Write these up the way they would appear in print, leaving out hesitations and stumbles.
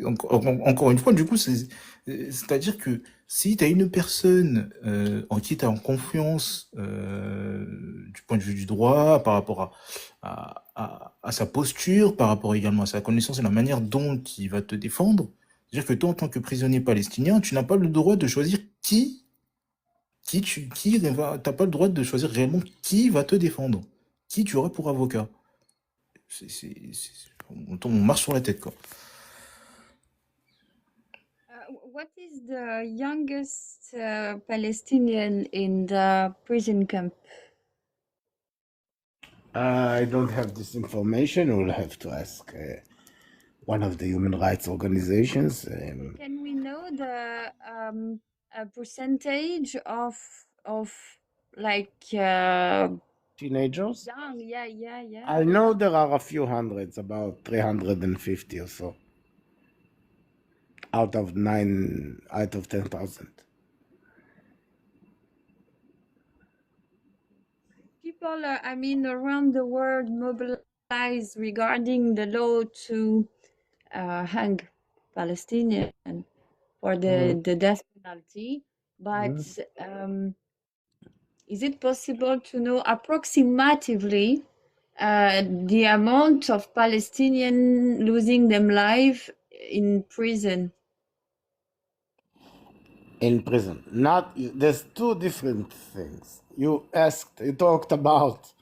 encore une fois, du coup, c'est-à-dire que si tu as une personne en qui tu as en confiance du point de vue du droit, par rapport à sa posture, par rapport également à sa connaissance et la manière dont il va te défendre, c'est-à-dire que toi, en tant que prisonnier palestinien, tu n'as pas le droit de choisir t'as pas le droit de choisir réellement qui va te défendre, qui tu auras pour avocat. On marche sur la tête, quoi. What is the youngest Palestinian in the prison camp? I don't have this information. We'll have to ask one of the human rights organizations. Can we know the percentage of like Teenagers? young? Yeah. I know there are a few hundreds, about 350 or so, out of 10,000. People, around the world mobilize regarding the law to hang Palestinian for the death penalty, but is it possible to know approximately the amount of Palestinians losing their life in prison? In prison. There's two different things. You talked about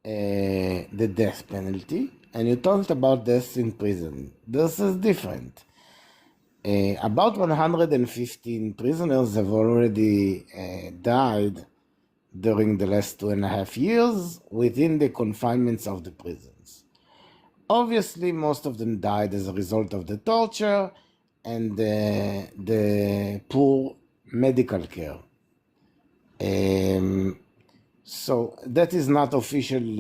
the death penalty, and you talked about deaths in prison. This is different. About 115 prisoners have already died during the last 2.5 years within the confinements of the prisons. Obviously, most of them died as a result of the torture and the poor medical care. So that is not official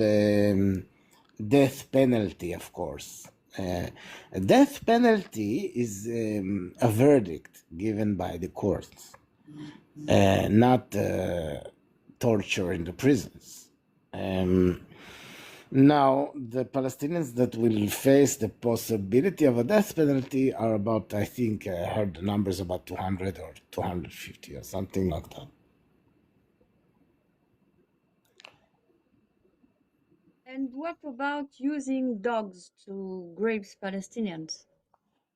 death penalty, of course. A death penalty is a verdict given by the courts, not torture in the prisons. Now, the Palestinians that will face the possibility of a death penalty are about, I think, I heard the numbers about 200 or 250 or something like that. And what about using dogs to grab Palestinians?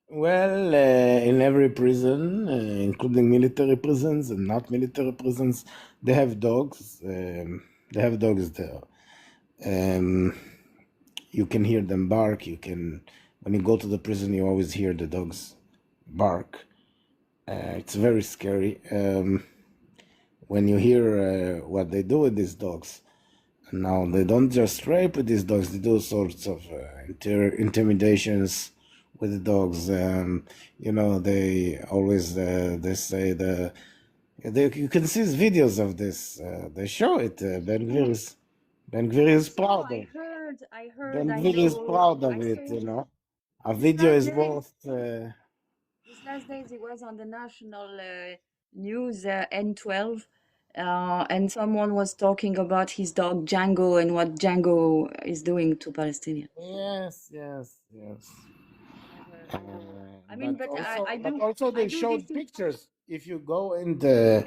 Well, in every prison, including military prisons and not military prisons, they have dogs. They have dogs there. You can hear them bark. When you go to the prison, you always hear the dogs bark. It's very scary. When you hear what they do with these dogs. Now, they don't just rape with these dogs, they do sorts of intimidations with the dogs. They always, they say you can see videos of this. They show it. Ben Gvir is proud of it. I heard. Ben Gvir is proud of it, A video is worth... These last days, it was on the national news, N12, and someone was talking about his dog Django and what Django is doing to Palestinians. Yes. But also they showed pictures. If you go in the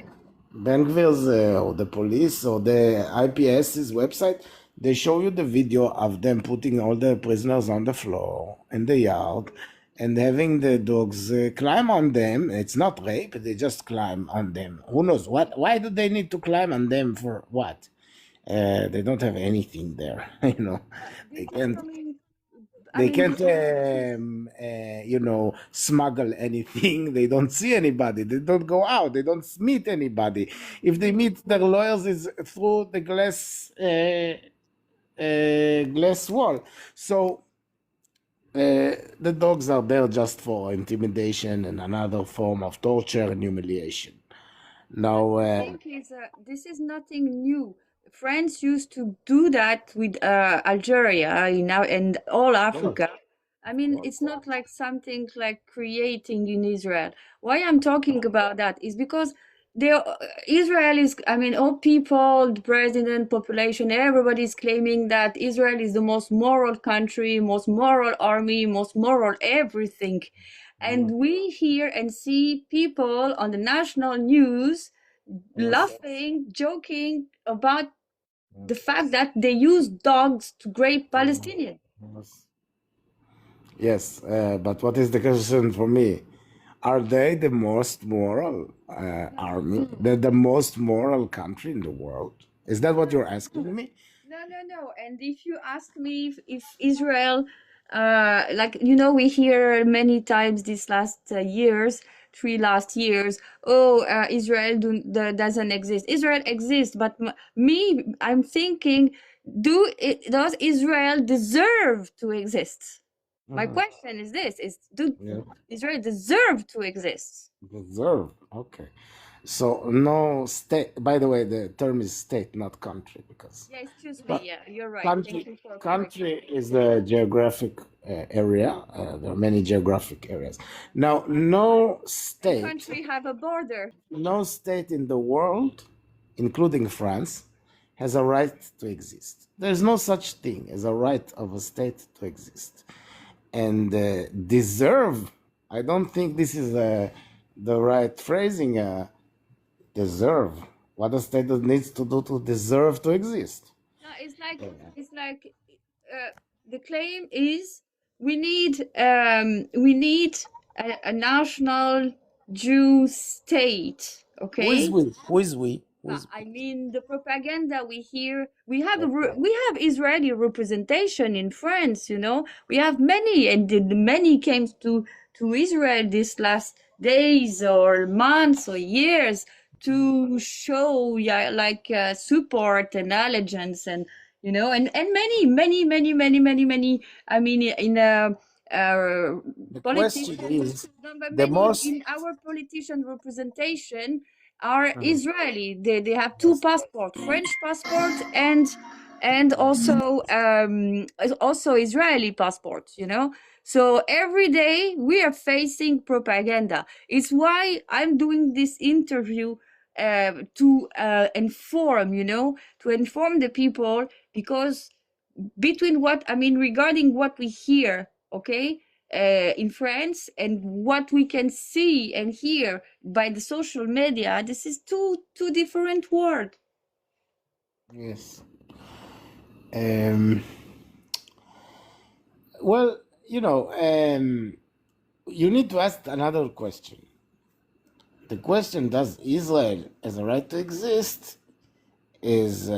Ben Gvir's or the police or the IPS's website, they show you the video of them putting all the prisoners on the floor in the yard and having the dogs climb on them. It's not rape, they just climb on them. Who knows what? Why do they need to climb on them for what? They don't have anything there, They can't smuggle anything. They don't see anybody. They don't go out. They don't meet anybody. If they meet their lawyers, is through the glass wall. So the dogs are there just for intimidation and another form of torture and humiliation. Now, this is nothing new. France used to do that with Algeria and all Africa. It's not like something like creating in Israel. Why I'm talking about that is because Israel is, I mean, all people, the president, population, everybody's claiming that Israel is the most moral country, most moral army, most moral everything. And we hear and see people on the national news laughing, joking about the fact that they use dogs to rape Palestinians. Yes, but what is the question for me? Are they the most moral army? They're the most moral country in the world? Is that what you're asking me? No. And if you ask me if Israel, like, you know, we hear many times these last years, 3 last years, oh, Israel doesn't exist. Israel exists, but I'm thinking, does Israel deserve to exist? My question is this: do Yeah. Israel deserve to exist? Deserve. Okay. So no state. By the way, the term is state, not country, because Yeah, excuse me. Yeah, you're right. Thank you for correcting. country is a geographic area. There are many geographic areas. Now, no state, Country have a border. no state in the world, including France, has a right to exist. There is no such thing as a right of a state to exist. And deserve, I don't think this is the right phrasing. Deserve. What a state needs to do to deserve to exist. No, it's like the claim is we need a national Jew state. Okay. Who is we? Who is we? I mean, the propaganda we hear, we have Israeli representation in France, you know. We have many, and many came to Israel these last days or months or years to show, yeah, like support and allegiance, and you know, and many. I mean, in The question is, in our politician representation are Israeli. They have two passports, French passport and also Israeli passport, you know. So every day we are facing propaganda. It's why I'm doing this interview to inform, you know, to inform the people, because regarding what we hear, okay, in France and what we can see and hear by the social media, this is two different words. yes. Well, you know, you need to ask another question. The question, does Israel has a right to exist, is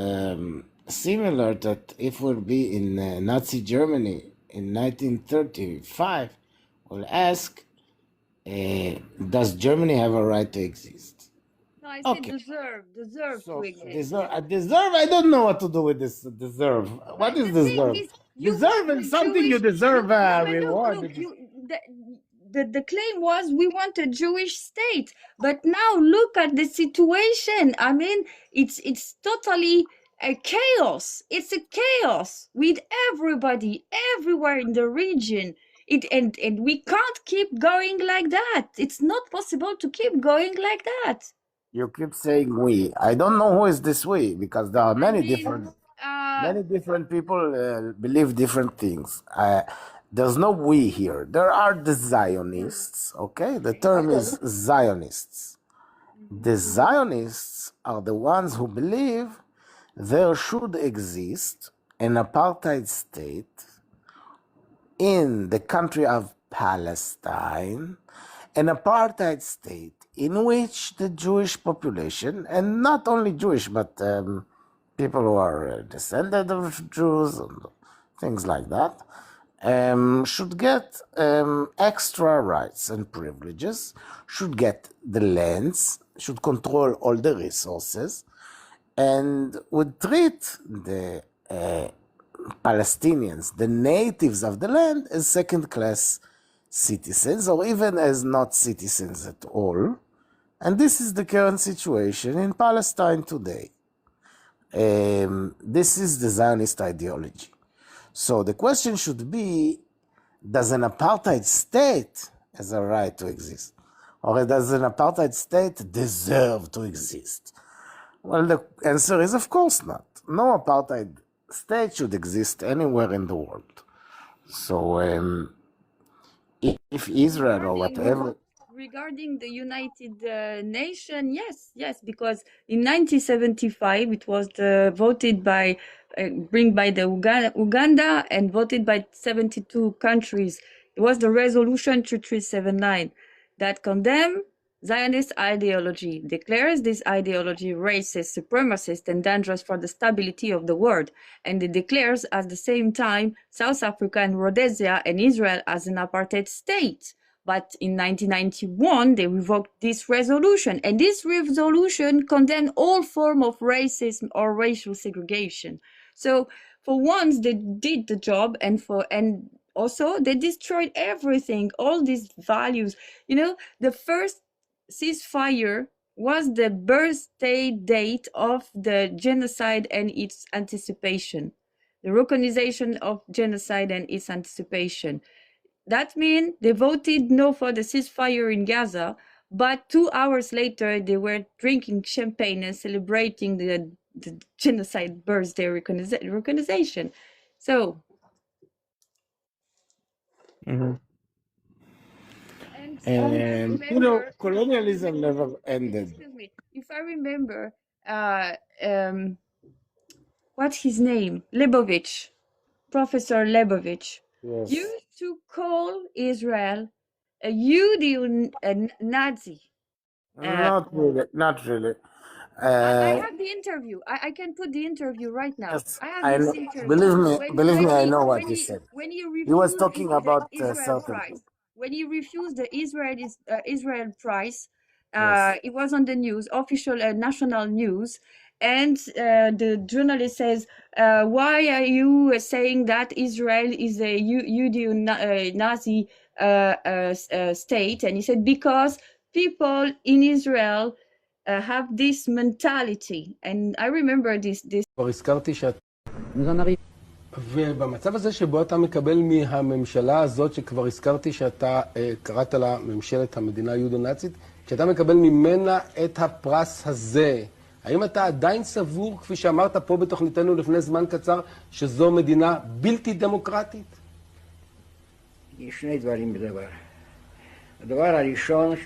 similar that if we'll be in Nazi Germany in 1935, we'll ask, does Germany have a right to exist? No, I said deserve to exist. Deserve, I don't know what to do with this deserve. What is deserve? Deserve is something you deserve reward. The claim was we want a Jewish state, but now look at the situation. I mean, it's totally a chaos. It's a chaos with everybody everywhere in the region. And we can't keep going like that. It's not possible to keep going like that. You keep saying we. I don't know who is this we, because there are many different people believe different things. There's no we here. There are the Zionists, okay? The term is Zionists. The Zionists are the ones who believe there should exist an apartheid state in the country of Palestine, an apartheid state in which the Jewish population, and not only Jewish, but people who are descended of Jews and things like that, should get extra rights and privileges, should get the lands, should control all the resources, and would treat the Palestinians, the natives of the land, as second-class citizens, or even as not citizens at all. And this is the current situation in Palestine today. This is the Zionist ideology. So the question should be, does an apartheid state have a right to exist? or does an apartheid state deserve to exist? Well, the answer is of course not. No apartheid state should exist anywhere in the world. So if Israel or whatever... Regarding the United Nations, yes, because in 1975 it was voted by the Uganda and voted by 72 countries. It was the resolution 2379 that condemned Zionist ideology, declares this ideology racist, supremacist, and dangerous for the stability of the world. And it declares at the same time South Africa and Rhodesia and Israel as an apartheid state. But in 1991, they revoked this resolution. And this resolution condemned all form of racism or racial segregation. So for once, they did the job, and also they destroyed everything, all these values. You know, the first ceasefire was the birthday date of the genocide and its anticipation, the recognition of genocide and its anticipation. That means they voted no for the ceasefire in Gaza, but 2 hours later they were drinking champagne and celebrating the genocide birthday recognition. So, And you know, colonialism never ended. Excuse me, if I remember, what's his name? Professor Lebovich, Yes. used to call Israel a Judean Nazi. Not really. I have the interview. I can put the interview right now. Yes, I have I this know. interview. Believe me, I know what he said. When he He was refused talking the about Israel certain prize, things. when he refused the Israel prize, Yes. it was on the news, official national news, and the journalist says, "Why are you saying that Israel is a Judean Nazi state?" And he said, "Because people in Israel have this mentality." And I remember this. כבר הזכרתי ובמצב הזה שבו אתה מקבל מהממשלה הזאת, שכבר הזכרתי שאתה קראת לה ממשלת המדינה היהודו-נאצית, כשאתה מקבל ממנה את הפרס הזה, האם אתה עדיין סבור, כפי שאמרת פה בתוכניתנו לפני זמן קצר, שזו מדינה בלתי דמוקרטית? יש שני דברים בדבר. הדבר הראשון,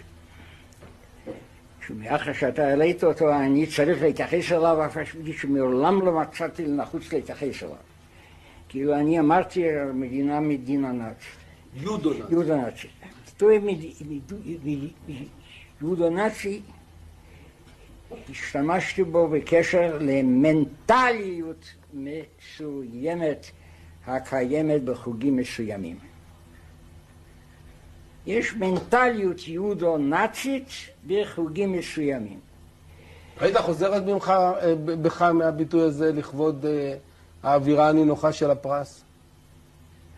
שמאחר שאתה העלית אותו, אני צריך להתייחס אליו, אף שמעולם לא מצאתי לנחוץ להתייחס אליו. כאילו אני אמרתי, מדינה נאצית. יהודו-נאצית. יהודו-נאצי, השתמשתי בו בקשר למנטליות מסוימת הקיימת בחוגים מסוימים. יש מנטליות יהודו-נאצית בחוגים מסוימים. היית חוזר אז בך מהביטוי הזה לכבוד האווירה הנינוחה של הפרס?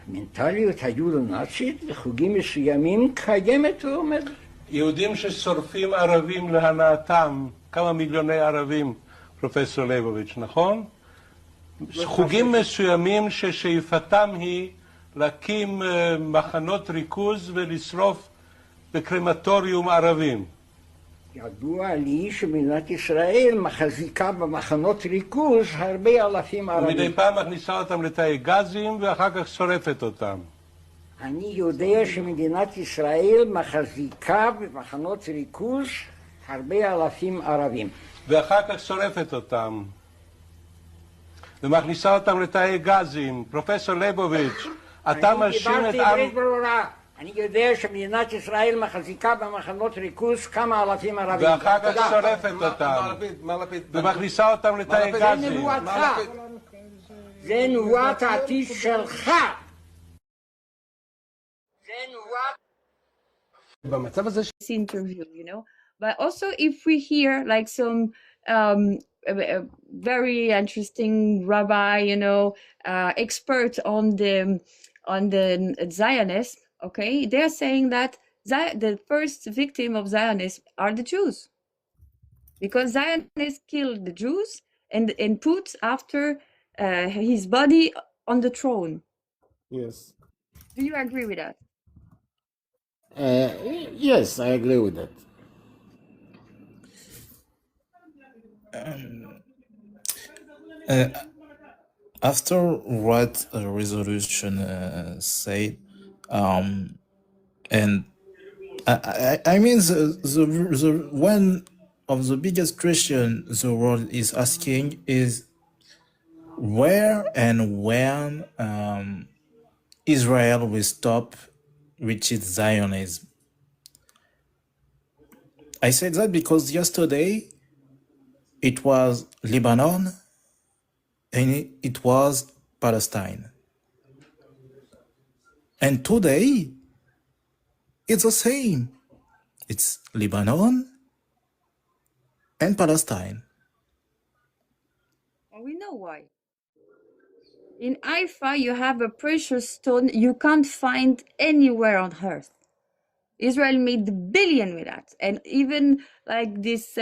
המנטליות היהודו-נאצית בחוגים מסוימים קיימת ועומדת. יהודים ששורפים ערבים להנאתם, כמה מיליוני ערבים, פרופסור ליבוביץ', נכון? חוגים מסוימים ששאיפתם היא להקים מחנות ריכוז ולשרוף בקרמטוריום ערבים. ידוע לי שמדינת ישראל מחזיקה במחנות ריכוז הרבה אלפים ערבים. ומדי פעם מכניסה אותם לתאי גזים ואחר כך שורפת אותם. אני יודע שמדינת ישראל מחזיקה במחנות ריכוז הרבה אלפים ערבים. ואחר כך שורפת אותם. ומכניסה אותם לתאי גזים. פרופסור ליבוביץ', אתה משאיר את עם... אני יודע שמדינת ישראל מחזיקה במחנות ריכוז כמה אלפים ערבים. ואחר כך שורפת אותם. ומכניסה אותם לתאי גזים. זה נבואתך. זה נבואת העתיד שלך. This interview, you know, but also if we hear like some very interesting rabbi, you know, expert on the Zionism, okay, they're saying that the first victim of Zionism are the Jews, because Zionists killed the Jews and put after his body on the throne. Yes. Do you agree with that? Yes, I agree with that. Uh, After what a resolution said, and I mean the one of the biggest questions the world is asking is where and when Israel will stop with its Zionism. I said that because yesterday it was Lebanon and it was Palestine. And today it's the same. It's Lebanon and Palestine. Well, we know why. In Haifa, you have a precious stone you can't find anywhere on earth. Israel made $1 billion with that, and even like this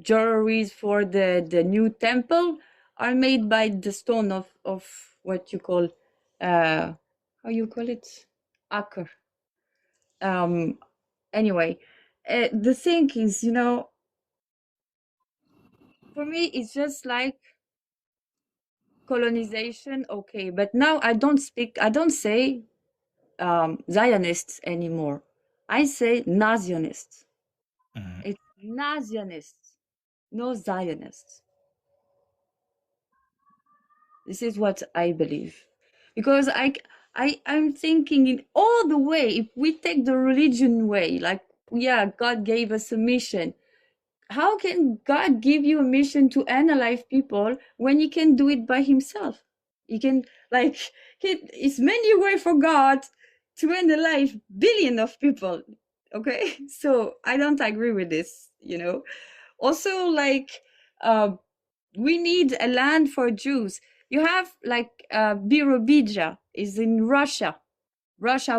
jewelries for the new temple are made by the stone of what you call how you call it, Aker. Anyway, the thing is, you know, for me it's just like colonization, okay, but now I don't say Zionists anymore. I say Nazionists. It's Nazionists, no Zionists. This is what I believe. Because I'm thinking in all the way, if we take the religion way, like, yeah, God gave us a mission. How can God give you a mission to analyze people when he can do it by himself? He can, like, it's many ways for God to analyze billion of people. Okay, so I don't agree with this, you know. Also, like, we need a land for Jews. You have like Birobidja is in Russia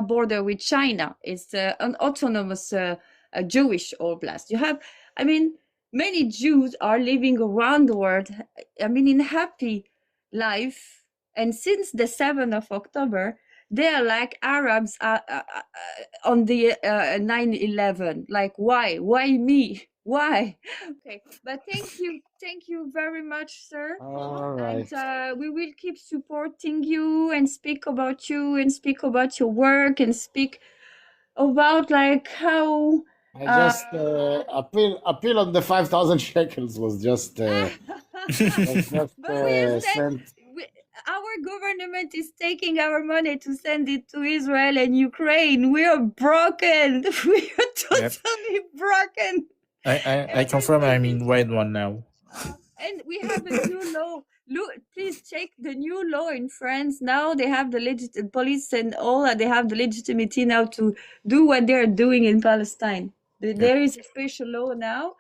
border with China. It's an autonomous Jewish oblast. You have, I mean, many Jews are living around the world, I mean, in happy life. And since the 7th of October, they are like Arabs on the 9/11. Like, why? Why me? Why? Okay, but thank you very much, sir. All right. And we will keep supporting you and speak about you and speak about your work and speak about like how I just appeal on the 5,000 shekels was just but we sent. our government is taking our money to send it to Israel and Ukraine. We are broken. We are totally broken. I confirm I'm in white one now. And we have a new law. Look, please check the new law in France. Now they have the police and all. They have the legitimacy now to do what they're doing in Palestine. There is a special law now,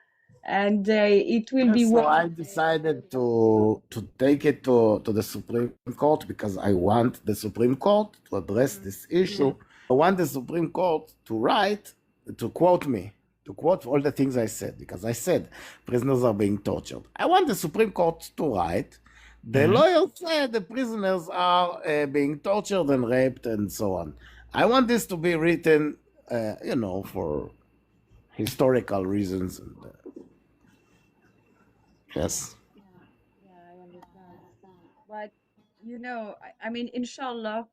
and it will be. So I decided to take it to the Supreme Court because I want the Supreme Court to address this issue. I want the Supreme Court to quote me, to quote all the things I said, because I said prisoners are being tortured. I want the Supreme Court to write, the lawyers said the prisoners are being tortured and raped and so on. I want this to be written, for historical reasons. And, yes. Yeah, I understand. But, I mean, inshallah,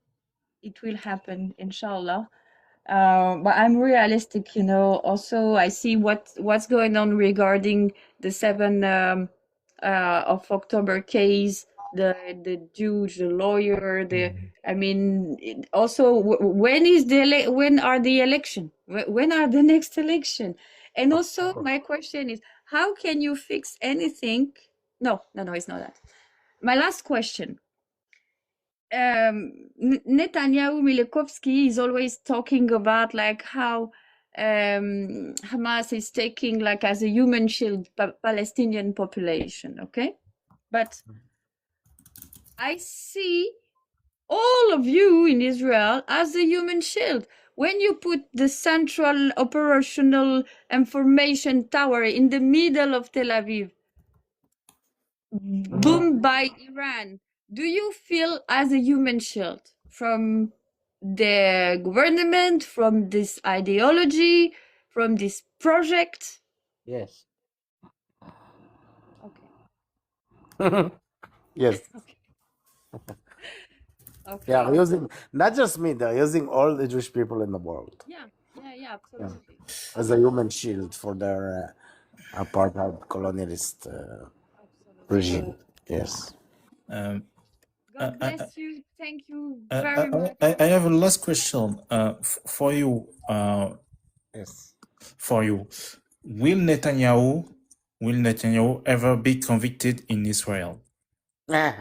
it will happen, inshallah. But I'm realistic, also I see what's going on regarding the 7th of October case, the judge, the lawyer, also when are the election? When are the next election? And also my question is, how can you fix anything? No, it's not that. My last question. Netanyahu Milikovsky is always talking about like how Hamas is taking like as a human shield Palestinian population, okay? But I see all of you in Israel as a human shield. When you put the central operational information tower in the middle of Tel Aviv, bombed by Iran, do you feel as a human shield from the government, from this ideology, from this project? Yes. Okay. Yes. Okay. They are using, not just me, they're using all the Jewish people in the world Yeah, absolutely. as a human shield for their apartheid colonialist regime. Yes. Um, God I, bless you. Thank you I, very much. I have a last question for you. Yes. For you, will Netanyahu ever be convicted in Israel? Uh,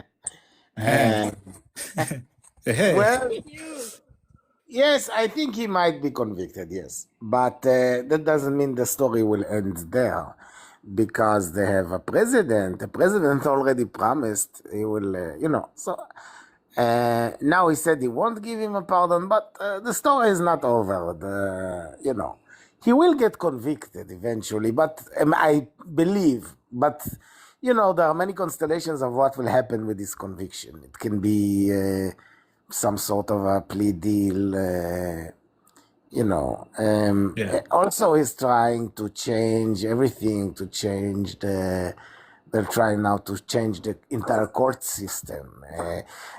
well, Thank you. yes, I think he might be convicted, yes. But that doesn't mean the story will end there because they have a president. The president already promised he will, So now he said he won't give him a pardon, but the story is not over. He will get convicted eventually, but I believe, there are many constellations of what will happen with this conviction. It can be some sort of a plea deal, Yeah. Also, he's trying to change everything, they're trying now to change the entire court system.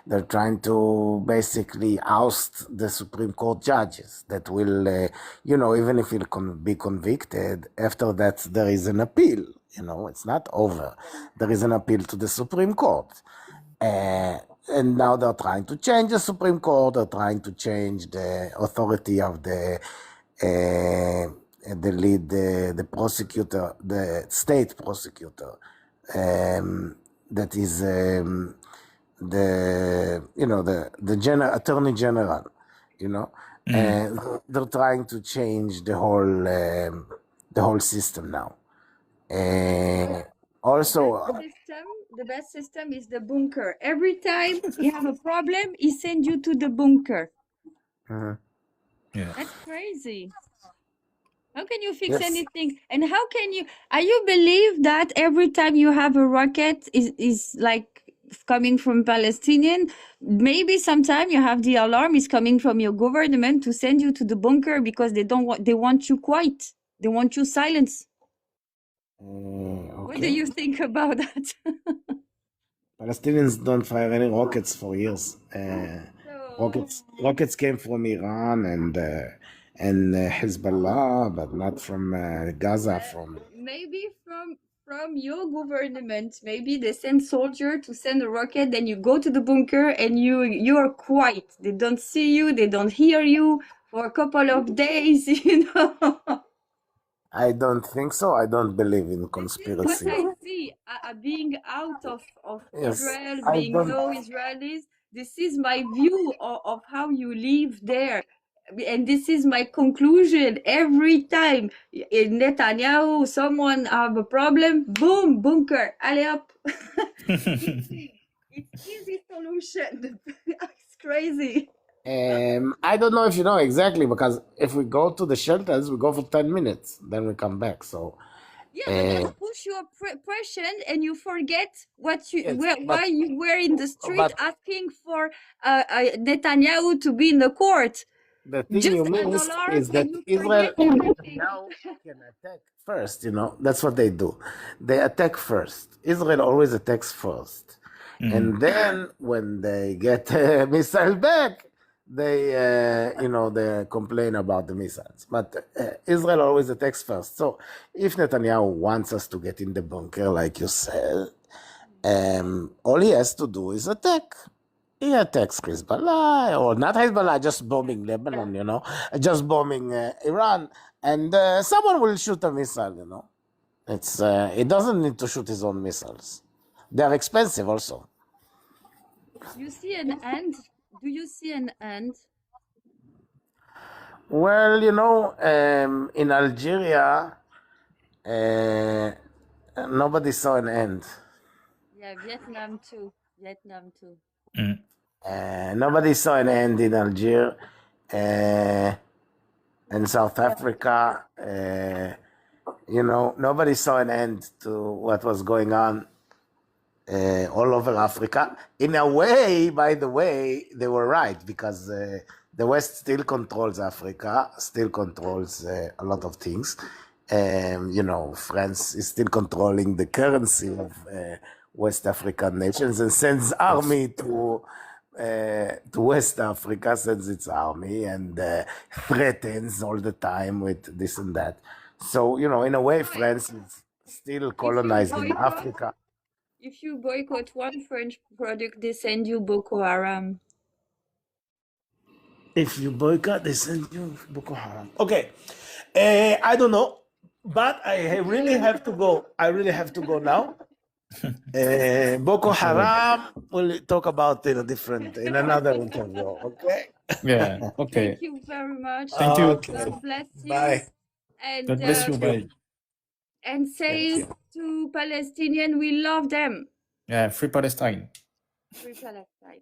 They're trying to basically oust the Supreme Court judges that will, even if he'll be convicted, after that there is an appeal. It's not over. There is an appeal to the Supreme Court. And now they're trying to change the Supreme Court. They're trying to change the authority of the lead, the prosecutor, the state prosecutor. That is the attorney general. And they're trying to change the whole system now. Also, The best system is the bunker. Every time you have a problem, he sends you to the bunker. Yeah. That's crazy. How can you fix Yes. anything? And how can you believe that every time you have a rocket is like coming from Palestinian? Maybe sometime you have the alarm is coming from your government to send you to the bunker because they want you quiet. They want you silence. What do you think about that? Palestinians don't fire any rockets for years. Rockets came from Iran and Hezbollah, but not from Gaza. Maybe from your government, maybe they send soldier to send a rocket, then you go to the bunker and you are quiet. They don't see you, they don't hear you for a couple of days, I don't think so. I don't believe in This is conspiracy. what I see, being out of Yes, Israel, I being don't. no Israelis. This is my view of how you live there. And this is my conclusion every time. In Netanyahu, someone have a problem, boom, bunker, allez hop. It's easy solution. It's crazy. I don't know if you know exactly, because if we go to the shelters, we go for 10 minutes, then we come back. So, Yeah, but that push your oppression and you forget what you yes, why you were in the street but asking for Netanyahu to be in the court. the thing Just you an missed alarm is that and you Israel forget everything. now can attack first. That's what they do. They attack first. Israel always attacks first, and then when they get a missile back, they complain about the missiles. But Israel always attacks first. So if Netanyahu wants us to get in the bunker, like you said, all he has to do is attack. He attacks Hezbollah, or not Hezbollah, just bombing Lebanon, just bombing Iran, and someone will shoot a missile, it doesn't need to shoot his own missiles. They're expensive also. You see an end? Do you see an end? Well, in Algeria, nobody saw an end. Yeah, Vietnam too. Vietnam too. Nobody saw an end in Algeria. In South Africa, nobody saw an end to what was going on all over Africa. In a way, by the way, they were right, because the West still controls Africa, still controls a lot of things. France is still controlling the currency of West African nations and sends army to West Africa, sends its army and threatens all the time with this and that. So, in a way, France is still colonizing Africa. If you boycott one French product, they send you Boko Haram. If you boycott, they send you Boko Haram. Okay. I don't know, but I really have to go. I really have to go now. Boko Haram, we'll talk about in another interview, okay? Yeah. Okay. Thank you very much. Thank you. Okay. God bless you. Bye. And, God bless you. Bye. and say to Palestinian, we love them. Yeah. Free Palestine. Free Palestine.